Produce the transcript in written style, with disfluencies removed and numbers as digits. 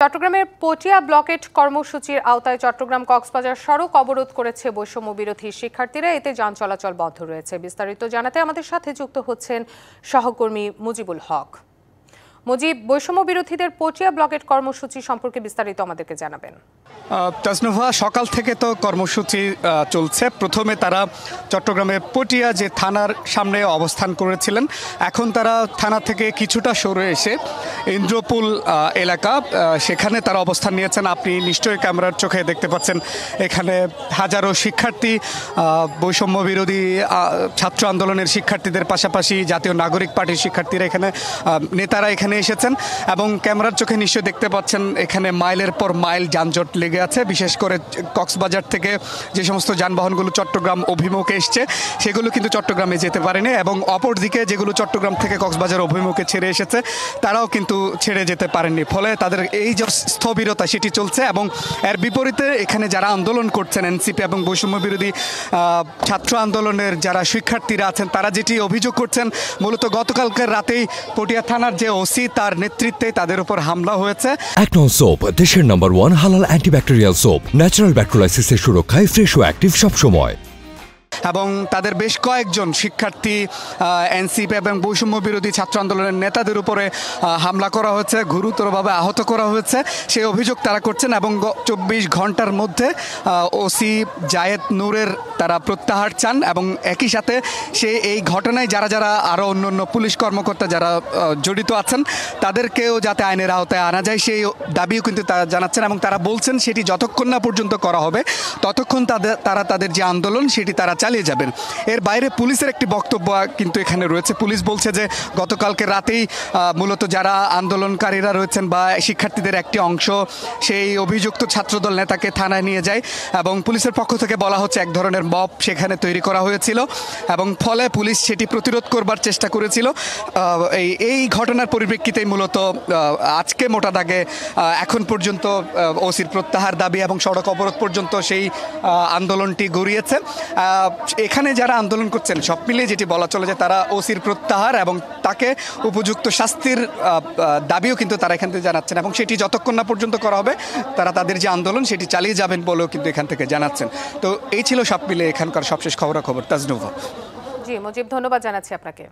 চট্টগ্রামের পটিয়া ব্লকেট কর্মসূচির আওতায় চট্টগ্রাম কক্সবাজার সড়ক অবরোধ করেছে বৈষম্য বিরোধী শিক্ষার্থীরা। এতে যান চলাচল বন্ধ রয়েছে। বিস্তারিত জানাতে আমাদের সাথে যুক্ত হচ্ছেন সহকর্মী মুজিবুল হক। মুজিব, বৈষম্য বিরোধীদের পটিয়া ব্লকেট কর্মসূচি সম্পর্কে বিস্তারিত আমাদেরকে জানাবেন। তাজনুভা, সকাল থেকে তো কর্মসূচি চলছে। প্রথমে তারা চট্টগ্রামে পটিয়া যে থানার সামনে অবস্থান করেছিলেন, এখন তারা থানা থেকে কিছুটা সরে এসে ইন্দ্রপুল এলাকা সেখানে তারা অবস্থান নিয়েছেন। আপনি নিশ্চয়ই ক্যামেরার চোখে দেখতে পাচ্ছেন এখানে হাজারো শিক্ষার্থী, বৈষম্য বিরোধী ছাত্র আন্দোলনের শিক্ষার্থীদের পাশাপাশি জাতীয় নাগরিক পার্টির শিক্ষার্থীরা এখানে নেতারা এখানে এসেছেন এবং ক্যামেরার চোখে নিশ্চয়ই দেখতে পাচ্ছেন এখানে মাইলের পর মাইল যানজট লেগে আছে। বিশেষ করে কক্সবাজার থেকে যে সমস্ত যানবাহনগুলো চট্টগ্রাম অভিমুখে এসছে সেগুলো কিন্তু চট্টগ্রামে যেতে পারেনি এবং অপরদিকে যেগুলো চট্টগ্রাম থেকে কক্সবাজার অভিমুখে ছেড়ে এসেছে তারাও কিন্তু ছেড়ে যেতে পারেননি। ফলে তাদের এই যে স্থবিরতা সেটি চলছে এবং এর বিপরীতে এখানে যারা আন্দোলন করছেন এনসিপি এবং বৈষম্য বিরোধী ছাত্র আন্দোলনের যারা শিক্ষার্থীরা আছেন তারা যেটি অভিযোগ করছেন, মূলত গতকালকের রাতেই পটিয়া থানার যে ওসি তার নেতৃত্বে তাদের উপর হামলা হয়েছে। অ্যাকনন সোপ, দেশের নাম্বার 1 হালাল অ্যান্টিব্যাকটেরিয়াল সোপ, ন্যাচারাল ব্যাকটেরিয়ালাইসিসের সুরক্ষায় ফ্রেশ ও অ্যাক্টিভ সবসময়। এবং তাদের বেশ কয়েকজন শিক্ষার্থী, এনসিপি এবং বৈষম্য বিরোধী ছাত্র আন্দোলনের নেতাদের উপরে হামলা করা হয়েছে, গুরুতরভাবে আহত করা হয়েছে সেই অভিযোগ তারা করছেন এবং 24 ঘন্টার মধ্যে ওসি জায়েদ নূরের তারা প্রত্যাহার চান এবং একই সাথে এই ঘটনায় যারা যারা আরও অন্য পুলিশ কর্মকর্তা যারা জড়িত আছেন তাদেরকেও যাতে আইনের আওতায় আনা যায় সেই দাবিও কিন্তু তারা জানাচ্ছেন এবং তারা বলছেন সেটি যতক্ষণ না পর্যন্ত করা হবে ততক্ষণ তাদের যে আন্দোলন সেটি তারা চালিয়ে যাবেন। এর বাইরে পুলিশের একটি বক্তব্য কিন্তু এখানে রয়েছে। পুলিশ বলছে যে গতকালকে রাতেই মূলত যারা আন্দোলনকারীরা রয়েছেন বা শিক্ষার্থীদের একটি অংশ সেই অভিযুক্ত ছাত্রদল নেতাকে থানায় নিয়ে যায় এবং পুলিশের পক্ষ থেকে বলা হচ্ছে এক ধরনের মব সেখানে তৈরি করা হয়েছিল এবং ফলে পুলিশ সেটি প্রতিরোধ করবার চেষ্টা করেছিল। এই ঘটনার পরিপ্রেক্ষিতেই মূলত আজকে মোটা দাগে এখন পর্যন্ত ওসির প্রত্যাহার দাবি এবং সড়ক অবরোধ পর্যন্ত সেই আন্দোলনটি গড়িয়েছে। এখানে যারা আন্দোলন করছেন সব মিলিয়ে যেটি বলা চলে যে তারা ওসির প্রত্যাহার এবং তাকে উপযুক্ত শাস্তির দাবিও কিন্তু তারা এখান থেকে জানাচ্ছেন এবং সেটি যতক্ষণ না পর্যন্ত করা হবে তারা তাদের যে আন্দোলন সেটি চালিয়ে যাবেন বলেও কিন্তু এখান থেকে জানাচ্ছেন। তো এই ছিল সব মিলিয়ে এখানকার সবশেষ খবরাখবর। তাজনুভা। জি মুজিব, ধন্যবাদ জানাচ্ছি আপনাকে।